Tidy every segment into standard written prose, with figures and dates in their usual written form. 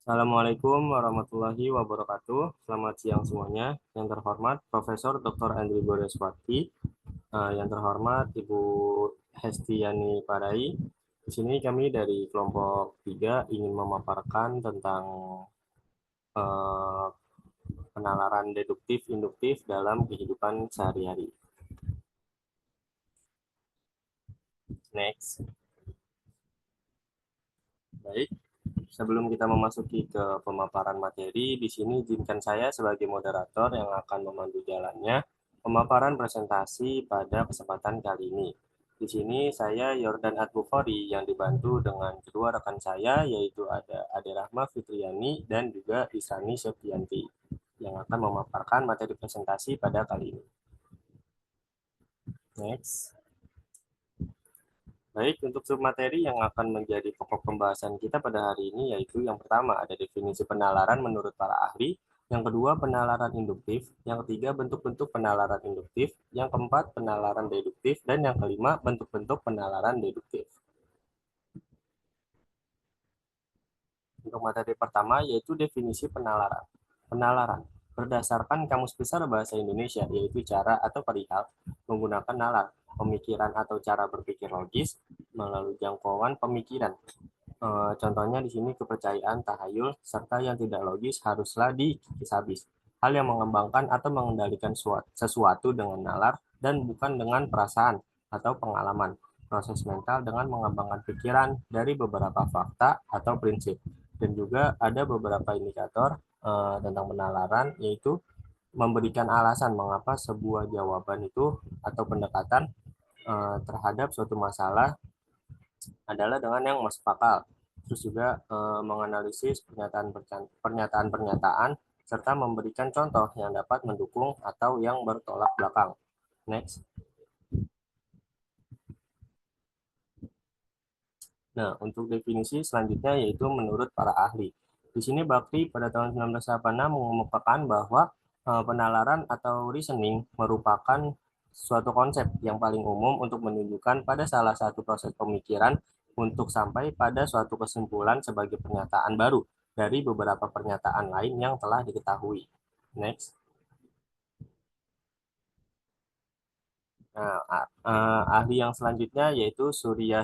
Assalamualaikum warahmatullahi wabarakatuh. Selamat siang semuanya. Yang terhormat Profesor Dr. Andri Goreswati, yang terhormat Ibu Hestiani Parai. Di sini kami dari kelompok 3 ingin memaparkan tentang eh, penalaran deduktif induktif dalam kehidupan sehari-hari. Next. Baik. Sebelum kita memasuki ke pemaparan materi, di sini izinkan saya sebagai moderator yang akan memandu jalannya pemaparan presentasi pada kesempatan kali ini. Di sini saya Yordan Adbukhari yang dibantu dengan kedua rekan saya, yaitu ada Ade Rahma Fitriani dan juga Isani Septianti yang akan memaparkan materi presentasi pada kali ini. Next. Baik, untuk submateri yang akan menjadi pokok pembahasan kita pada hari ini yaitu yang pertama ada definisi penalaran menurut para ahli, yang kedua penalaran induktif, yang ketiga bentuk-bentuk penalaran induktif, yang keempat penalaran deduktif, dan yang kelima bentuk-bentuk penalaran deduktif. Untuk materi pertama yaitu definisi penalaran. Penalaran berdasarkan Kamus Besar Bahasa Indonesia yaitu cara atau perihal menggunakan nalar, pemikiran atau cara berpikir logis melalui jangkauan pemikiran. Contohnya di sini kepercayaan, tahayul, serta yang tidak logis haruslah dikikis habis. Hal yang mengembangkan atau mengendalikan sesuatu dengan nalar dan bukan dengan perasaan atau pengalaman. Proses mental dengan mengembangkan pikiran dari beberapa fakta atau prinsip. Dan juga ada beberapa indikator tentang penalaran, yaitu memberikan alasan mengapa sebuah jawaban itu atau pendekatan terhadap suatu masalah adalah dengan yang masuk akal. Terus juga menganalisis pernyataan-pernyataan serta memberikan contoh yang dapat mendukung atau yang bertolak belakang. Next. Nah, untuk definisi selanjutnya yaitu menurut para ahli. Di sini Bakti pada tahun 1986 mengemukakan bahwa penalaran atau reasoning merupakan suatu konsep yang paling umum untuk menunjukkan pada salah satu proses pemikiran untuk sampai pada suatu kesimpulan sebagai pernyataan baru dari beberapa pernyataan lain yang telah diketahui. Next. Nah, ahli yang selanjutnya yaitu Surya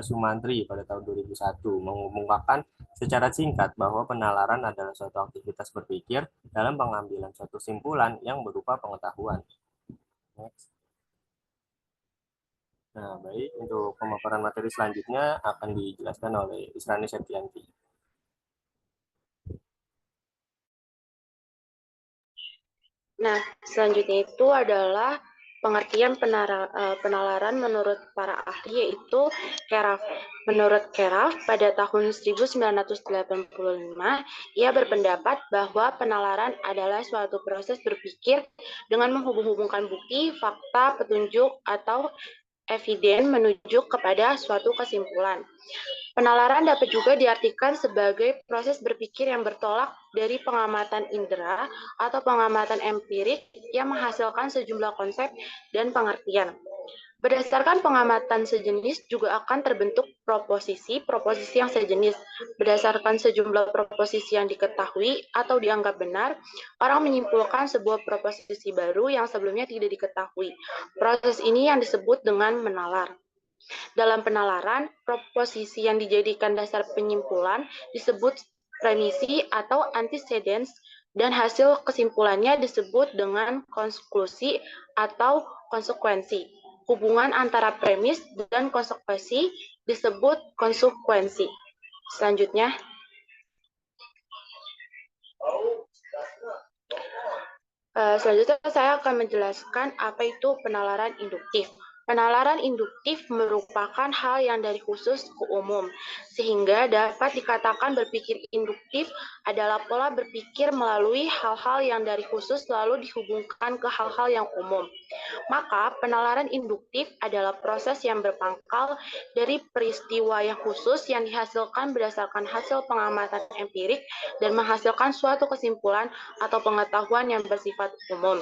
Sumantri pada tahun 2001 mengumumkan secara singkat bahwa penalaran adalah suatu aktivitas berpikir dalam pengambilan suatu simpulan yang berupa pengetahuan. Next. Nah, baik, untuk pemaparan materi selanjutnya akan dijelaskan oleh Israni Septianti. Nah, selanjutnya itu adalah pengertian penalaran menurut para ahli, yaitu Keraf. Menurut Keraf, pada tahun 1985, ia berpendapat bahwa penalaran adalah suatu proses berpikir dengan menghubung-hubungkan bukti, fakta, petunjuk, atau eviden menuju kepada suatu kesimpulan. Penalaran dapat juga diartikan sebagai proses berpikir yang bertolak dari pengamatan indera atau pengamatan empirik yang menghasilkan sejumlah konsep dan pengertian. Berdasarkan pengamatan sejenis juga akan terbentuk proposisi yang sejenis. Berdasarkan sejumlah proposisi yang diketahui atau dianggap benar, orang menyimpulkan sebuah proposisi baru yang sebelumnya tidak diketahui. Proses ini yang disebut dengan menalar. Dalam penalaran, proposisi yang dijadikan dasar penyimpulan disebut premisi atau antecedents, dan hasil kesimpulannya disebut dengan konklusi atau konsekuensi. Hubungan antara premis dan konsekuensi disebut konsekuensi. Selanjutnya, saya akan menjelaskan apa itu penalaran induktif. Penalaran induktif merupakan hal yang dari khusus ke umum, sehingga dapat dikatakan berpikir induktif adalah pola berpikir melalui hal-hal yang dari khusus lalu dihubungkan ke hal-hal yang umum. Maka penalaran induktif adalah proses yang berpangkal dari peristiwa yang khusus yang dihasilkan berdasarkan hasil pengamatan empirik dan menghasilkan suatu kesimpulan atau pengetahuan yang bersifat umum.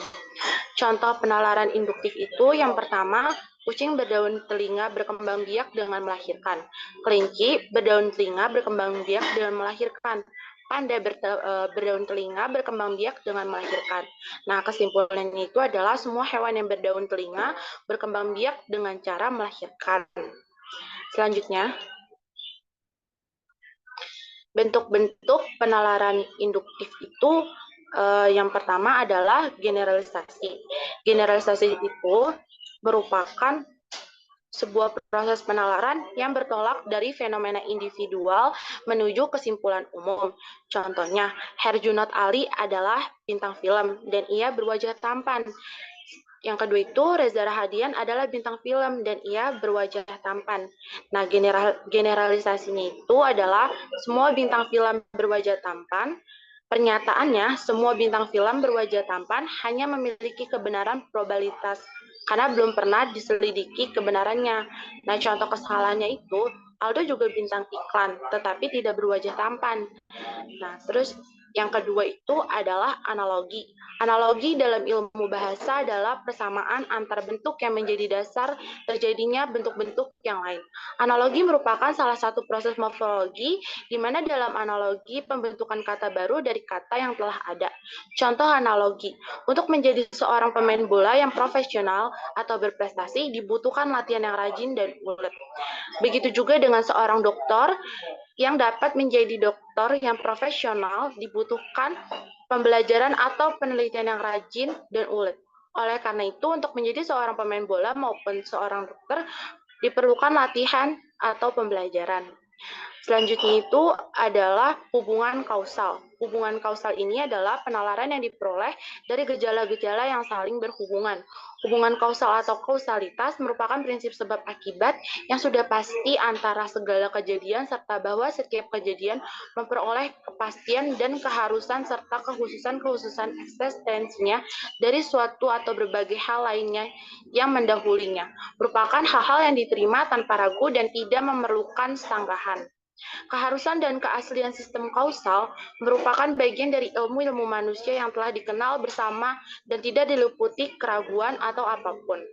Contoh penalaran induktif itu yang pertama, Kucing berdaun telinga berkembang biak dengan melahirkan. Kelinci berdaun telinga berkembang biak dengan melahirkan. Panda berdaun telinga berkembang biak dengan melahirkan. Nah, kesimpulan itu adalah semua hewan yang berdaun telinga berkembang biak dengan cara melahirkan. Selanjutnya, bentuk-bentuk penalaran induktif itu yang pertama adalah generalisasi. Generalisasi itu merupakan sebuah proses penalaran yang bertolak dari fenomena individual menuju kesimpulan umum. Contohnya, Herjunot Ali adalah bintang film dan ia berwajah tampan. Yang kedua itu, Reza Rahadian adalah bintang film dan ia berwajah tampan. Nah, generalisasinya itu adalah semua bintang film berwajah tampan. Pernyataannya, semua bintang film berwajah tampan hanya memiliki kebenaran probabilitas karena belum pernah diselidiki kebenarannya. Nah, contoh kesalahannya itu, Aldo juga bintang iklan, tetapi tidak berwajah tampan. Nah, terus yang kedua itu adalah analogi. Analogi dalam ilmu bahasa adalah persamaan antar bentuk yang menjadi dasar terjadinya bentuk-bentuk yang lain. Analogi merupakan salah satu proses morfologi di mana dalam analogi pembentukan kata baru dari kata yang telah ada. Contoh analogi, untuk menjadi seorang pemain bola yang profesional atau berprestasi dibutuhkan latihan yang rajin dan ulet. Begitu juga dengan seorang dokter yang dapat menjadi dokter yang profesional dibutuhkan pembelajaran atau penelitian yang rajin dan ulet. Oleh karena itu, untuk menjadi seorang pemain bola maupun seorang dokter diperlukan latihan atau pembelajaran. Selanjutnya itu adalah hubungan kausal. Hubungan kausal ini adalah penalaran yang diperoleh dari gejala-gejala yang saling berhubungan. Hubungan kausal atau kausalitas merupakan prinsip sebab akibat yang sudah pasti antara segala kejadian serta bahwa setiap kejadian memperoleh kepastian dan keharusan serta kekhususan-kekhususan eksistensinya dari suatu atau berbagai hal lainnya yang mendahulinya. Merupakan hal-hal yang diterima tanpa ragu dan tidak memerlukan sanggahan. Keharusan dan keaslian sistem kausal merupakan bagian dari ilmu-ilmu manusia yang telah dikenal bersama dan tidak diliputi keraguan atau apapun.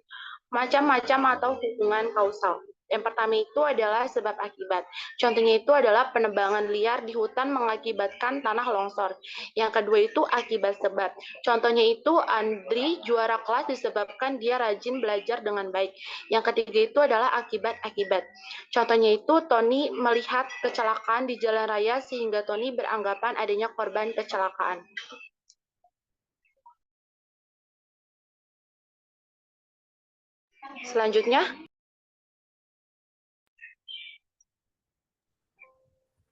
Macam-macam atau hubungan kausal. Yang pertama itu adalah sebab akibat. Contohnya itu adalah penebangan liar di hutan mengakibatkan tanah longsor. Yang kedua itu akibat sebab. Contohnya itu Andri juara kelas disebabkan dia rajin belajar dengan baik. Yang ketiga itu adalah akibat-akibat. Contohnya itu Tony melihat kecelakaan di jalan raya sehingga Tony beranggapan adanya korban kecelakaan. Selanjutnya,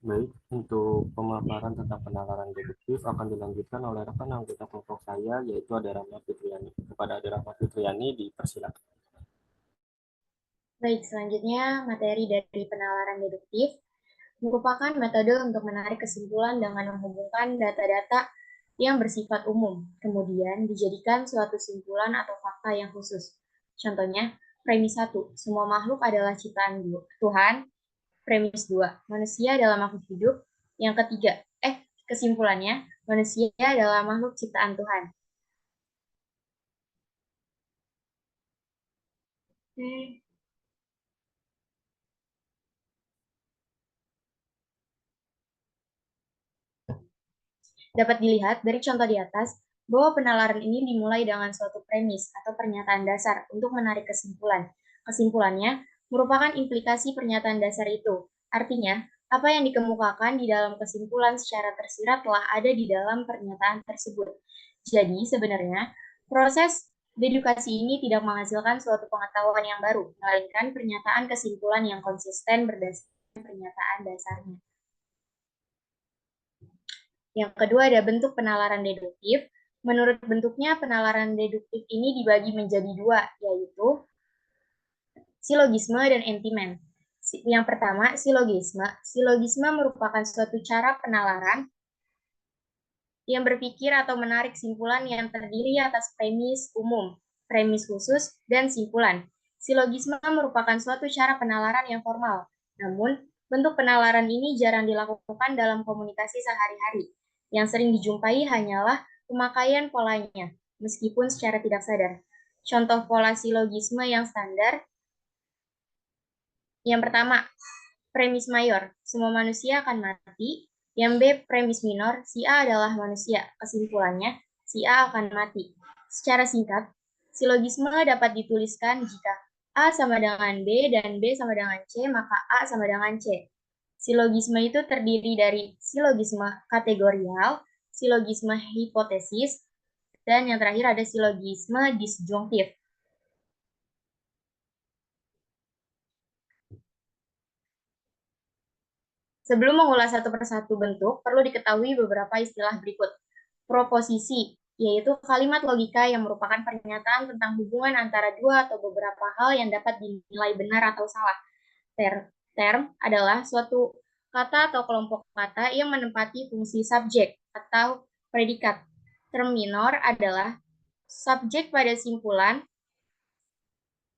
Baik, untuk pemaparan tentang penalaran deduktif akan dilanjutkan oleh rekan anggota kelompok saya, yaitu Ade Rahma Fitriani. Kepada Ade Rahma Fitriani, dipersilakan. Baik, selanjutnya materi dari penalaran deduktif merupakan metode untuk menarik kesimpulan dengan menghubungkan data-data yang bersifat umum, kemudian dijadikan suatu simpulan atau fakta yang khusus. Contohnya, premis 1, semua makhluk adalah ciptaan Tuhan. Premis 2, manusia adalah makhluk hidup. Yang ketiga, kesimpulannya, manusia adalah makhluk ciptaan Tuhan. Dapat dilihat dari contoh di atas bahwa penalaran ini dimulai dengan suatu premis atau pernyataan dasar untuk menarik kesimpulan. Kesimpulannya merupakan implikasi pernyataan dasar itu. Artinya, apa yang dikemukakan di dalam kesimpulan secara tersirat telah ada di dalam pernyataan tersebut. Jadi, sebenarnya, proses dedukasi ini tidak menghasilkan suatu pengetahuan yang baru, melainkan pernyataan kesimpulan yang konsisten berdasarkan pernyataan dasarnya. Yang kedua ada bentuk penalaran deduktif. Menurut bentuknya, penalaran deduktif ini dibagi menjadi dua, yaitu silogisme dan entimen. Yang pertama, silogisme. Silogisme merupakan suatu cara penalaran yang berpikir atau menarik simpulan yang terdiri atas premis umum, premis khusus, dan simpulan. Silogisme merupakan suatu cara penalaran yang formal, namun bentuk penalaran ini jarang dilakukan dalam komunikasi sehari-hari. Yang sering dijumpai hanyalah pemakaian polanya, meskipun secara tidak sadar. Contoh pola silogisme yang standar Yang pertama, premis mayor, semua manusia akan mati. Yang B, premis minor, si A adalah manusia. Kesimpulannya, si A akan mati. Secara singkat, silogisme dapat dituliskan jika A sama dengan B dan B sama dengan C, maka A sama dengan C. Silogisme itu terdiri dari silogisme kategorial, silogisme hipotesis, dan yang terakhir ada silogisme disjungtif. Sebelum mengulas satu persatu bentuk, perlu diketahui beberapa istilah berikut. Proposisi, yaitu kalimat logika yang merupakan pernyataan tentang hubungan antara dua atau beberapa hal yang dapat dinilai benar atau salah. Term adalah suatu kata atau kelompok kata yang menempati fungsi subjek atau predikat. Term minor adalah subjek pada simpulan.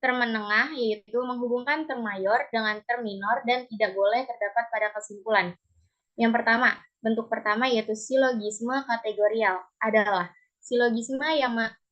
Term menengah yaitu menghubungkan term mayor dengan term minor dan tidak boleh terdapat pada kesimpulan. Yang pertama, bentuk pertama yaitu silogisme kategorial adalah silogisme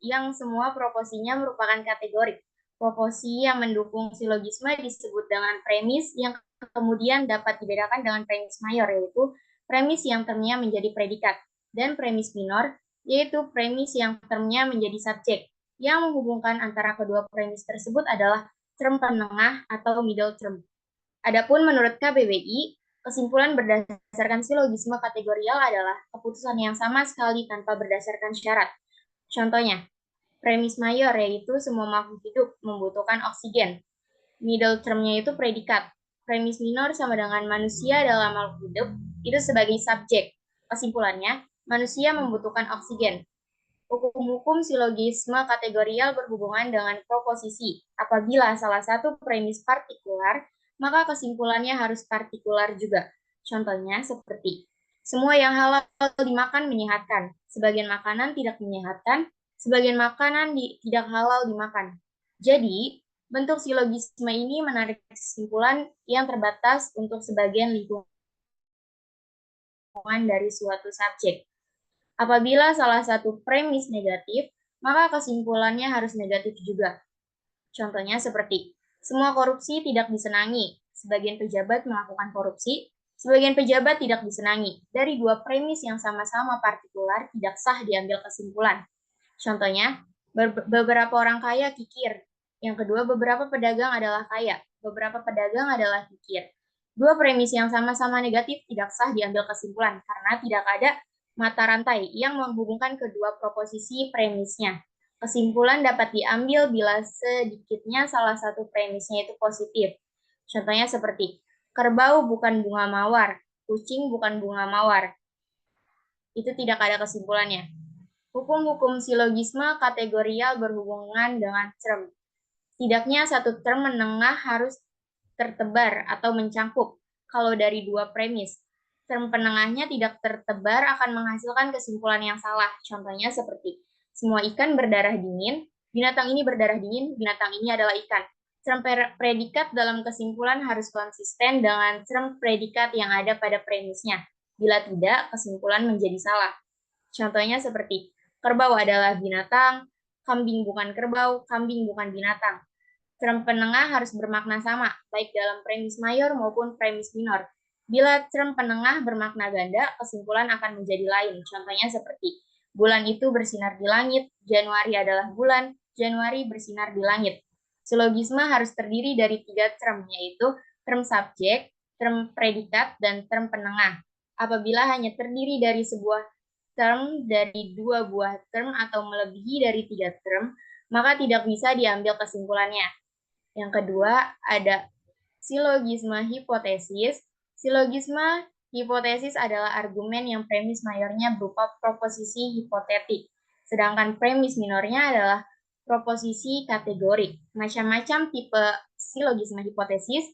yang semua proposinya merupakan kategorik. Proposi yang mendukung silogisme disebut dengan premis yang kemudian dapat dibedakan dengan premis mayor, yaitu premis yang termnya menjadi predikat, dan premis minor yaitu premis yang termnya menjadi subjek. Yang menghubungkan antara kedua premis tersebut adalah term penengah atau middle term. Adapun menurut KBBI, kesimpulan berdasarkan silogisme kategorial adalah keputusan yang sama sekali tanpa berdasarkan syarat. Contohnya, premis mayor yaitu semua makhluk hidup membutuhkan oksigen. Middle termnya itu predikat. Premis minor sama dengan manusia dalam makhluk hidup itu sebagai subjek. Kesimpulannya, manusia membutuhkan oksigen. Hukum-hukum silogisme kategorial berhubungan dengan proposisi. Apabila salah satu premis partikular, maka kesimpulannya harus partikular juga. Contohnya seperti, semua yang halal dimakan menyehatkan, sebagian makanan tidak menyehatkan, sebagian makanan tidak halal dimakan. Jadi, bentuk silogisme ini menarik kesimpulan yang terbatas untuk sebagian lingkungan dari suatu subjek. Apabila salah satu premis negatif, maka kesimpulannya harus negatif juga. Contohnya seperti, semua korupsi tidak disenangi, sebagian pejabat melakukan korupsi, sebagian pejabat tidak disenangi. Dari dua premis yang sama-sama partikular, tidak sah diambil kesimpulan. Contohnya, beberapa orang kaya kikir. Yang kedua, beberapa pedagang adalah kaya. Beberapa pedagang adalah kikir. Dua premis yang sama-sama negatif tidak sah diambil kesimpulan, karena tidak ada mata rantai yang menghubungkan kedua proposisi premisnya. Kesimpulan dapat diambil bila sedikitnya salah satu premisnya itu positif. Contohnya seperti, kerbau bukan bunga mawar, kucing bukan bunga mawar. Itu tidak ada kesimpulannya. Hukum-hukum silogisme kategorial berhubungan dengan term. Setidaknya satu term menengah harus tertebar atau mencangkup kalau dari dua premis. Term penengahnya tidak tertebar akan menghasilkan kesimpulan yang salah. Contohnya seperti, semua ikan berdarah dingin, binatang ini berdarah dingin, binatang ini adalah ikan. Term predikat dalam kesimpulan harus konsisten dengan term predikat yang ada pada premisnya. Bila tidak, kesimpulan menjadi salah. Contohnya seperti, kerbau adalah binatang, kambing bukan kerbau, kambing bukan binatang. Term penengah harus bermakna sama, baik dalam premis mayor maupun premis minor. Bila term penengah bermakna ganda, kesimpulan akan menjadi lain. Contohnya seperti, bulan itu bersinar di langit, Januari adalah bulan, Januari bersinar di langit. Silogisme harus terdiri dari 3 term, yaitu term subjek, term predikat, dan term penengah. Apabila hanya terdiri dari sebuah term dari 2 buah term atau melebihi dari 3 term, maka tidak bisa diambil kesimpulannya. Yang kedua, ada silogisme hipotesis. Silogisme hipotesis adalah argumen yang premis mayornya berupa proposisi hipotetik, sedangkan premis minornya adalah proposisi kategorik. Macam-macam tipe silogisme hipotesis.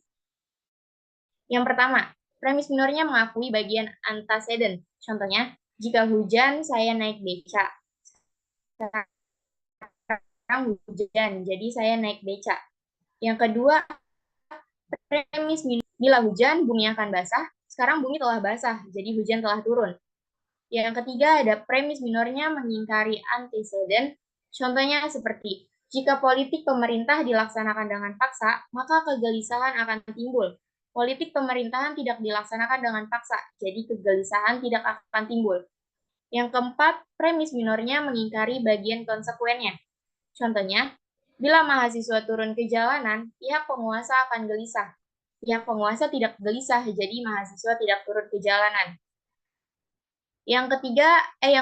Yang pertama, premis minornya mengakui bagian antecedent. Contohnya, jika hujan, saya naik beca. Sekarang hujan, jadi saya naik beca. Yang kedua, premis bila hujan, bumi akan basah. Sekarang bumi telah basah, jadi hujan telah turun. Yang ketiga, ada premis minornya mengingkari antecedent. Contohnya seperti, Jika politik pemerintah dilaksanakan dengan paksa, maka kegelisahan akan timbul. Politik pemerintahan tidak dilaksanakan dengan paksa, jadi kegelisahan tidak akan timbul. Yang keempat, premis minornya mengingkari bagian konsekuennya. Contohnya, bila mahasiswa turun ke jalanan, pihak penguasa akan gelisah. Pihak penguasa tidak gelisah, jadi mahasiswa tidak turun ke jalanan. Yang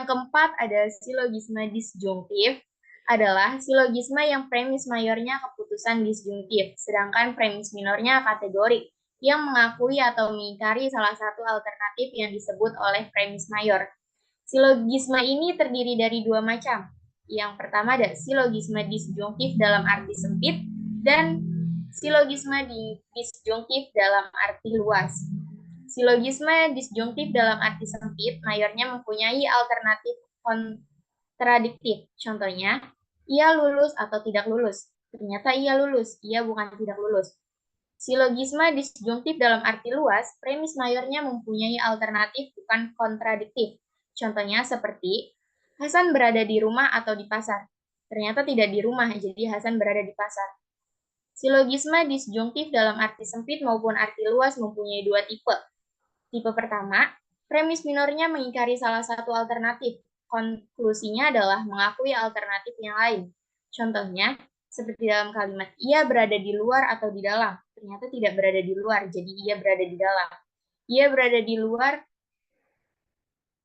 keempat ada silogisme disjungtif, adalah silogisme yang premis mayornya keputusan disjungtif, sedangkan premis minornya kategorik, yang mengakui atau mengingkari salah satu alternatif yang disebut oleh premis mayor. Silogisme ini terdiri dari dua macam. Yang pertama ada silogisme disjungtif dalam arti sempit dan silogisme disjungtif dalam arti luas. Silogisme disjungtif dalam arti sempit mayornya mempunyai alternatif kontradiktif. Contohnya, ia lulus atau tidak lulus. Ternyata ia lulus, ia bukan tidak lulus. Silogisme disjungtif dalam arti luas, premis mayornya mempunyai alternatif bukan kontradiktif. Contohnya seperti, Hasan berada di rumah atau di pasar. Ternyata tidak di rumah, jadi Hasan berada di pasar. Silogisme disjungtif dalam arti sempit maupun arti luas mempunyai dua tipe. Tipe pertama, premis minornya mengingkari salah satu alternatif. Konklusinya adalah mengakui alternatif yang lain. Contohnya, seperti dalam kalimat, ia berada di luar atau di dalam. Ternyata tidak berada di luar, jadi ia berada di dalam. Ia berada di luar.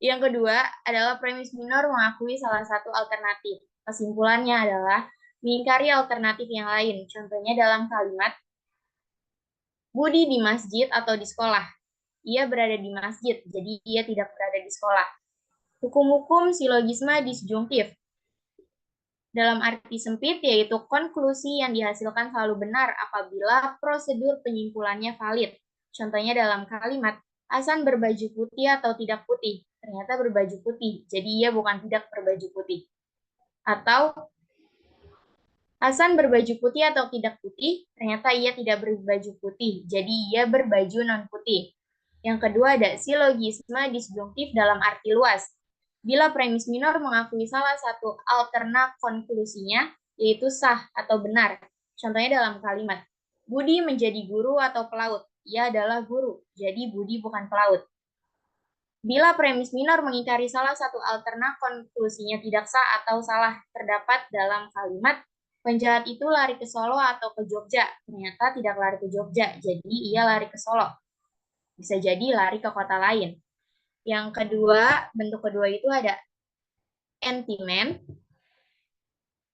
Yang kedua adalah premis minor mengakui salah satu alternatif. Kesimpulannya adalah mengingkari alternatif yang lain. Contohnya dalam kalimat, Budi di masjid atau di sekolah. Ia berada di masjid, jadi ia tidak berada di sekolah. Hukum-hukum silogisme disjungtif. Dalam arti sempit, yaitu konklusi yang dihasilkan selalu benar apabila prosedur penyimpulannya valid. Contohnya dalam kalimat, Hasan berbaju putih atau tidak putih. Ternyata berbaju putih, jadi ia bukan tidak berbaju putih. Atau Hasan berbaju putih atau tidak putih, ternyata ia tidak berbaju putih, jadi ia berbaju non-putih. Yang kedua ada silogisme disjungtif dalam arti luas. Bila premis minor mengakui salah satu alterna konklusinya, yaitu sah atau benar. Contohnya dalam kalimat, Budi menjadi guru atau pelaut. Ia adalah guru, jadi Budi bukan pelaut. Bila premis minor mengingkari salah satu alterna konklusinya tidak sah atau salah terdapat dalam kalimat, penjahat itu lari ke Solo atau ke Jogja. Ternyata tidak lari ke Jogja, jadi ia lari ke Solo. Bisa jadi lari ke kota lain. Yang kedua, bentuk kedua itu ada entimen.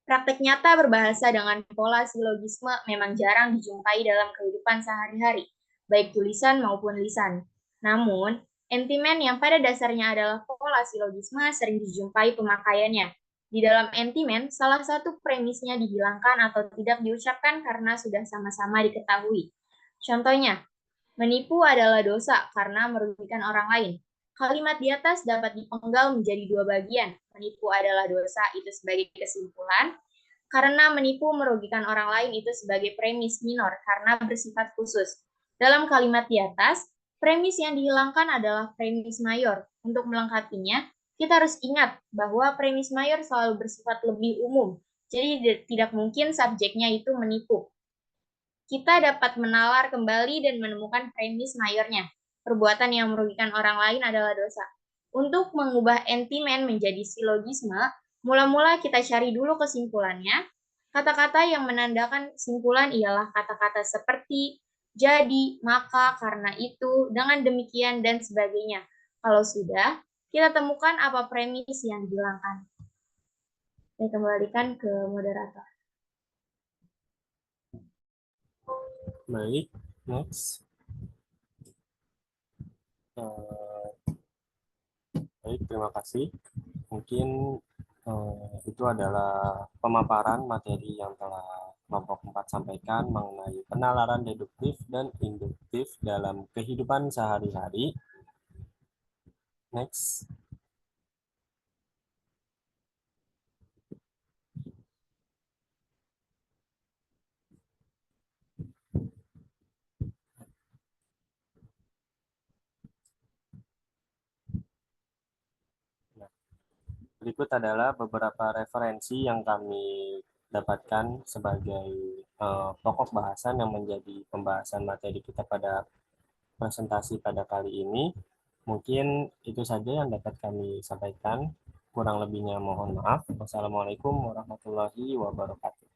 Praktek nyata berbahasa dengan pola silogisme memang jarang dijumpai dalam kehidupan sehari-hari, baik tulisan maupun lisan. Namun, entimen yang pada dasarnya adalah pola silogisme sering dijumpai pemakaiannya. Di dalam entimen, salah satu premisnya dihilangkan atau tidak diucapkan karena sudah sama-sama diketahui. Contohnya, menipu adalah dosa karena merugikan orang lain. Kalimat di atas dapat dipenggal menjadi dua bagian. Menipu adalah dosa itu sebagai kesimpulan, karena menipu merugikan orang lain itu sebagai premis minor karena bersifat khusus. Dalam kalimat di atas, premis yang dihilangkan adalah premis mayor. Untuk melengkapinya, kita harus ingat bahwa premis mayor selalu bersifat lebih umum. Jadi tidak mungkin subjeknya itu menipu. Kita dapat menalar kembali dan menemukan premis mayornya. Perbuatan yang merugikan orang lain adalah dosa. Untuk mengubah entimen menjadi silogisme, mula-mula kita cari dulu kesimpulannya. Kata-kata yang menandakan kesimpulan ialah kata-kata seperti jadi, maka, karena itu, dengan demikian, dan sebagainya. Kalau sudah, kita temukan apa premis yang dihilangkan. Saya kembalikan ke moderator. Baik, next. Baik, terima kasih. Mungkin itu adalah pemaparan materi yang telah kelompok 4 sampaikan mengenai penalaran deduktif dan induktif dalam kehidupan sehari-hari. Next. Berikut adalah beberapa referensi yang kami dapatkan sebagai pokok bahasan yang menjadi pembahasan materi kita pada presentasi pada kali ini. Mungkin itu saja yang dapat kami sampaikan. Kurang lebihnya mohon maaf. Wassalamualaikum warahmatullahi wabarakatuh.